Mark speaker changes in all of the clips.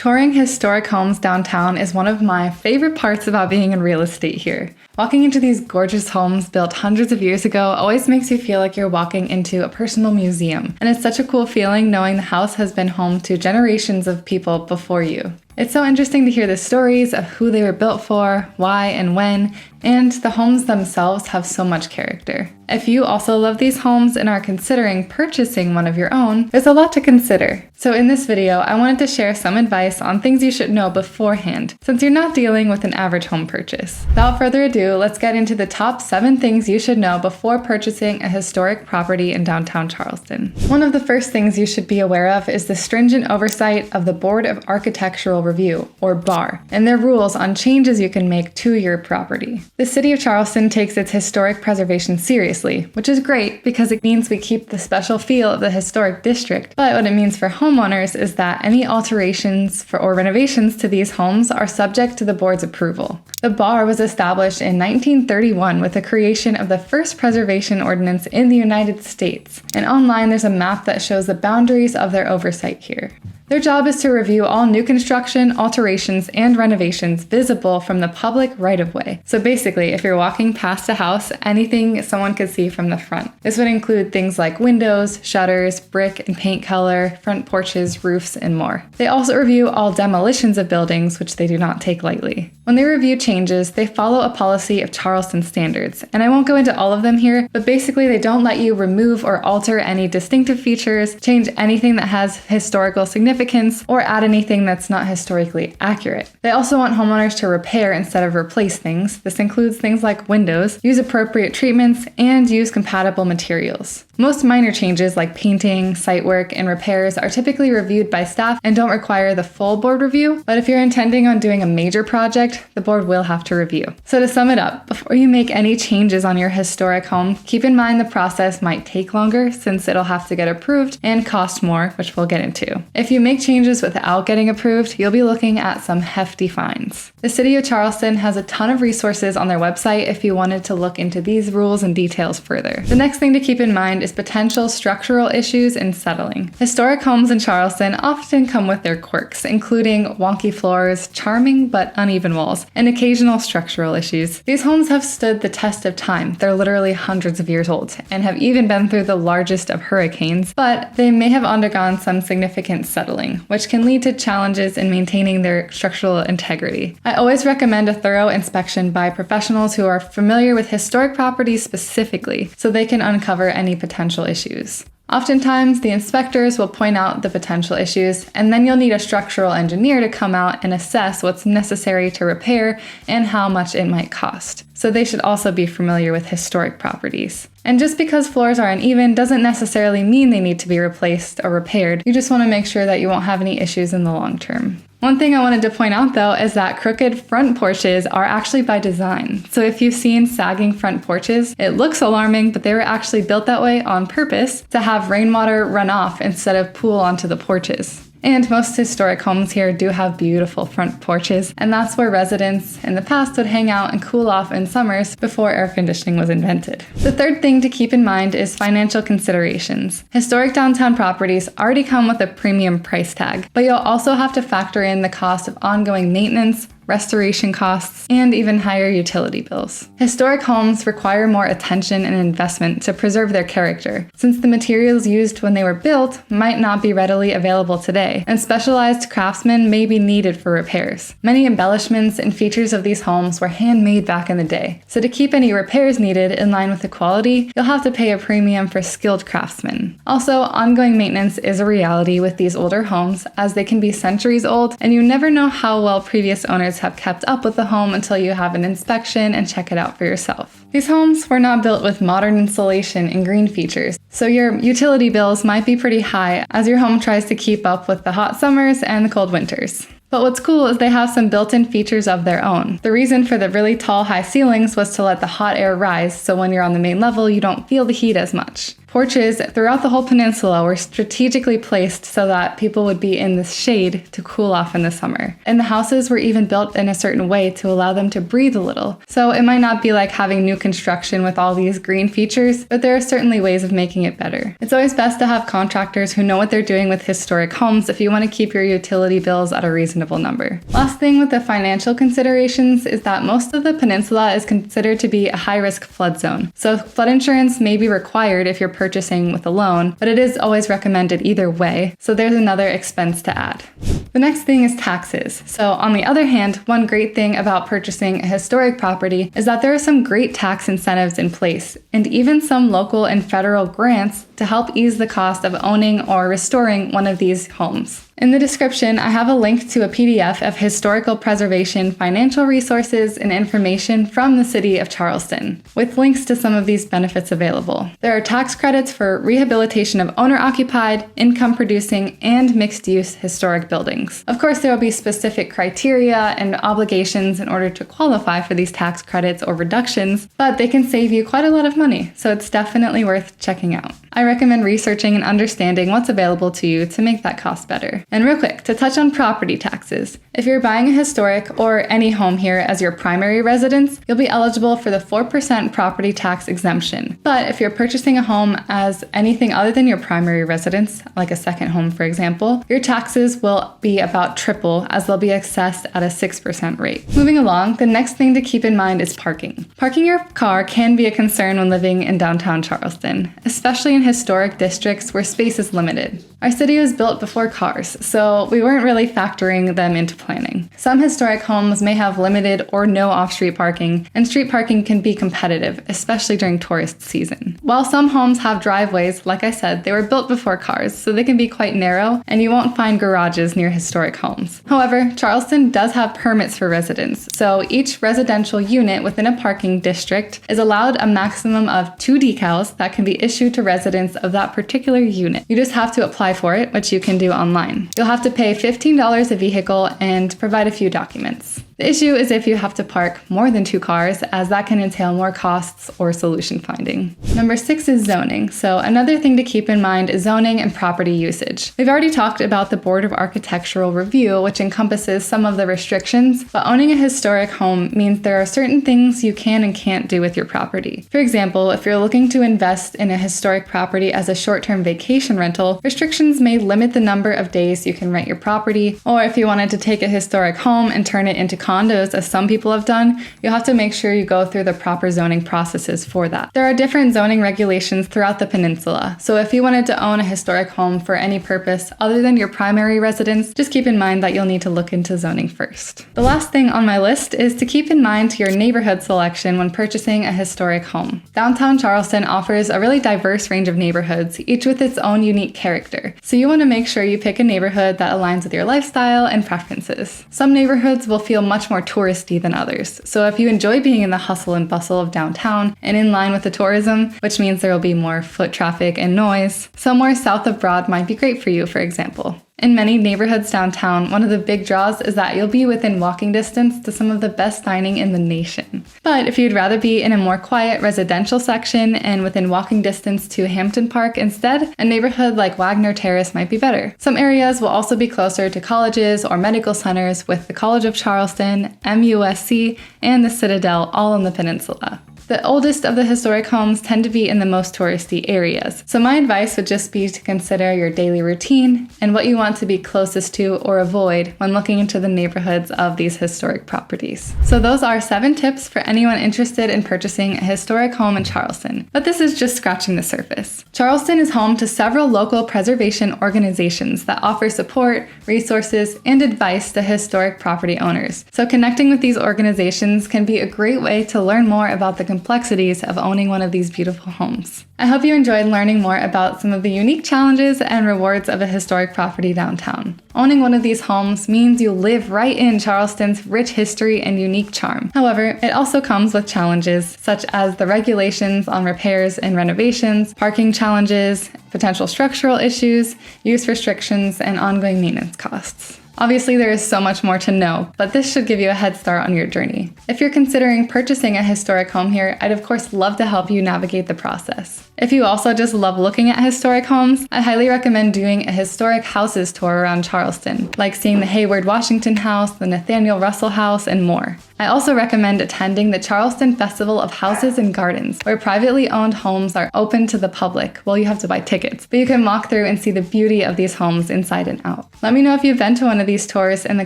Speaker 1: Touring historic homes downtown is one of my favorite parts about being in real estate here. Walking into these gorgeous homes built hundreds of years ago always makes you feel like you're walking into a personal museum. And it's such a cool feeling knowing the house has been home to generations of people before you. It's so interesting to hear the stories of who they were built for, why and when, and the homes themselves have so much character. If you also love these homes and are considering purchasing one of your own, there's a lot to consider. So in this video, I wanted to share some advice on things you should know beforehand, since you're not dealing with an average home purchase. Without further ado, let's get into the top 7 things you should know before purchasing a historic property in downtown Charleston. One of the first things you should be aware of is the stringent oversight of the Board of Architectural Review, or BAR, and their rules on changes you can make to your property. The city of Charleston takes its historic preservation seriously, which is great because it means we keep the special feel of the historic district. But what it means for homeowners is that any alterations or renovations to these homes are subject to the board's approval. The BAR was established in 1931 with the creation of the first preservation ordinance in the United States. And online there's a map that shows the boundaries of their oversight here. Their job is to review all new construction, alterations, and renovations visible from the public right-of-way. So basically, if you're walking past a house, anything someone could see from the front. This would include things like windows, shutters, brick and paint color, front porches, roofs, and more. They also review all demolitions of buildings, which they do not take lightly. When they review changes, they follow a policy of Charleston standards, and I won't go into all of them here, but basically they don't let you remove or alter any distinctive features, change anything that has historical significance, or add anything that's not historically accurate. They also want homeowners to repair instead of replace things. This includes things like windows, use appropriate treatments, and use compatible materials. Most minor changes like painting, site work, and repairs are typically reviewed by staff and don't require the full board review, but if you're intending on doing a major project, the board will have to review. So to sum it up, before you make any changes on your historic home, keep in mind the process might take longer since it'll have to get approved and cost more, which we'll get into. If you make changes without getting approved, you'll be looking at some hefty fines. The City of Charleston has a ton of resources on their website if you wanted to look into these rules and details further. The next thing to keep in mind is potential structural issues in settling. Historic homes in Charleston often come with their quirks, including wonky floors, charming but uneven walls, and occasional structural issues. These homes have stood the test of time. They're literally hundreds of years old and have even been through the largest of hurricanes, but they may have undergone some significant settling, which can lead to challenges in maintaining their structural integrity. I always recommend a thorough inspection by professionals who are familiar with historic properties specifically, so they can uncover any potential issues. Oftentimes, the inspectors will point out the potential issues, and then you'll need a structural engineer to come out and assess what's necessary to repair and how much it might cost. So they should also be familiar with historic properties. And just because floors are uneven doesn't necessarily mean they need to be replaced or repaired. You just want to make sure that you won't have any issues in the long term. One thing I wanted to point out though is that crooked front porches are actually by design. So if you've seen sagging front porches, it looks alarming, but they were actually built that way on purpose to have rainwater run off instead of pool onto the porches. And most historic homes here do have beautiful front porches, and that's where residents in the past would hang out and cool off in summers before air conditioning was invented. The third thing to keep in mind is financial considerations. Historic downtown properties already come with a premium price tag, but you'll also have to factor in the cost of ongoing maintenance, restoration costs, and even higher utility bills. Historic homes require more attention and investment to preserve their character, since the materials used when they were built might not be readily available today, and specialized craftsmen may be needed for repairs. Many embellishments and features of these homes were handmade back in the day, so to keep any repairs needed in line with the quality, you'll have to pay a premium for skilled craftsmen. Also, ongoing maintenance is a reality with these older homes, as they can be centuries old, and you never know how well previous owners have kept up with the home until you have an inspection and check it out for yourself. These homes were not built with modern insulation and green features, so your utility bills might be pretty high as your home tries to keep up with the hot summers and the cold winters. But what's cool is they have some built-in features of their own. The reason for the really tall high ceilings was to let the hot air rise, so when you're on the main level, you don't feel the heat as much. Porches throughout the whole peninsula were strategically placed so that people would be in the shade to cool off in the summer. And the houses were even built in a certain way to allow them to breathe a little. So it might not be like having new construction with all these green features, but there are certainly ways of making it better. It's always best to have contractors who know what they're doing with historic homes if you want to keep your utility bills at a reasonable number. Last thing with the financial considerations is that most of the peninsula is considered to be a high-risk flood zone. So flood insurance may be required if you're purchasing with a loan, but it is always recommended either way, so there's another expense to add. The next thing is taxes. So on the other hand, one great thing about purchasing a historic property is that there are some great tax incentives in place, and even some local and federal grants to help ease the cost of owning or restoring one of these homes. In the description, I have a link to a PDF of historical preservation financial resources and information from the city of Charleston, with links to some of these benefits available. There are tax credits for rehabilitation of owner-occupied, income-producing, and mixed-use historic buildings. Of course, there will be specific criteria and obligations in order to qualify for these tax credits or reductions, but they can save you quite a lot of money, so it's definitely worth checking out. I recommend researching and understanding what's available to you to make that cost better. And real quick, to touch on property taxes. If you're buying a historic or any home here as your primary residence, you'll be eligible for the 4% property tax exemption. But if you're purchasing a home as anything other than your primary residence, like a second home for example, your taxes will be about triple as they'll be assessed at a 6% rate. Moving along, the next thing to keep in mind is parking. Parking your car can be a concern when living in downtown Charleston, especially in historic districts where space is limited. Our city was built before cars, so we weren't really factoring them into planning. Some historic homes may have limited or no off-street parking, and street parking can be competitive, especially during tourist season. While some homes have driveways, like I said, they were built before cars, so they can be quite narrow, and you won't find garages near historic homes. However, Charleston does have permits for residents, so each residential unit within a parking district is allowed a maximum of 2 decals that can be issued to residents of that particular unit. You just have to apply for it, which you can do online. You'll have to pay $15 a vehicle and provide a few documents. The issue is if you have to park more than 2 cars, as that can entail more costs or solution finding. Number 6 is zoning. So another thing to keep in mind is zoning and property usage. We've already talked about the Board of Architectural Review, which encompasses some of the restrictions, but owning a historic home means there are certain things you can and can't do with your property. For example, if you're looking to invest in a historic property as a short-term vacation rental, restrictions may limit the number of days you can rent your property, or if you wanted to take a historic home and turn it into condos, as some people have done, you'll have to make sure you go through the proper zoning processes for that. There are different zoning regulations throughout the peninsula, so if you wanted to own a historic home for any purpose other than your primary residence, just keep in mind that you'll need to look into zoning first. The last thing on my list is to keep in mind your neighborhood selection when purchasing a historic home. Downtown Charleston offers a really diverse range of neighborhoods, each with its own unique character, so you want to make sure you pick a neighborhood that aligns with your lifestyle and preferences. Some neighborhoods will feel much more touristy than others, so if you enjoy being in the hustle and bustle of downtown and in line with the tourism, which means there will be more foot traffic and noise, somewhere south of Broad might be great for you, for example. In many neighborhoods downtown, one of the big draws is that you'll be within walking distance to some of the best dining in the nation. But if you'd rather be in a more quiet residential section and within walking distance to Hampton Park instead, a neighborhood like Wagner Terrace might be better. Some areas will also be closer to colleges or medical centers, with the College of Charleston, MUSC, and the Citadel all on the peninsula. The oldest of the historic homes tend to be in the most touristy areas, so my advice would just be to consider your daily routine and what you want to be closest to or avoid when looking into the neighborhoods of these historic properties. So those are 7 tips for anyone interested in purchasing a historic home in Charleston, but this is just scratching the surface. Charleston is home to several local preservation organizations that offer support, resources, and advice to historic property owners. So connecting with these organizations can be a great way to learn more about the complexities of owning one of these beautiful homes. I hope you enjoyed learning more about some of the unique challenges and rewards of a historic property downtown. Owning one of these homes means you live right in Charleston's rich history and unique charm. However, it also comes with challenges such as the regulations on repairs and renovations, parking challenges, potential structural issues, use restrictions, and ongoing maintenance costs. Obviously, there is so much more to know, but this should give you a head start on your journey. If you're considering purchasing a historic home here, I'd of course love to help you navigate the process. If you also just love looking at historic homes, I highly recommend doing a historic houses tour around Charleston, like seeing the Hayward Washington House, the Nathaniel Russell House, and more. I also recommend attending the Charleston Festival of Houses and Gardens, where privately owned homes are open to the public. Well, you have to buy tickets, but you can walk through and see the beauty of these homes inside and out. Let me know if you've been to one of these tours in the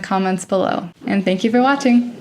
Speaker 1: comments below. And thank you for watching.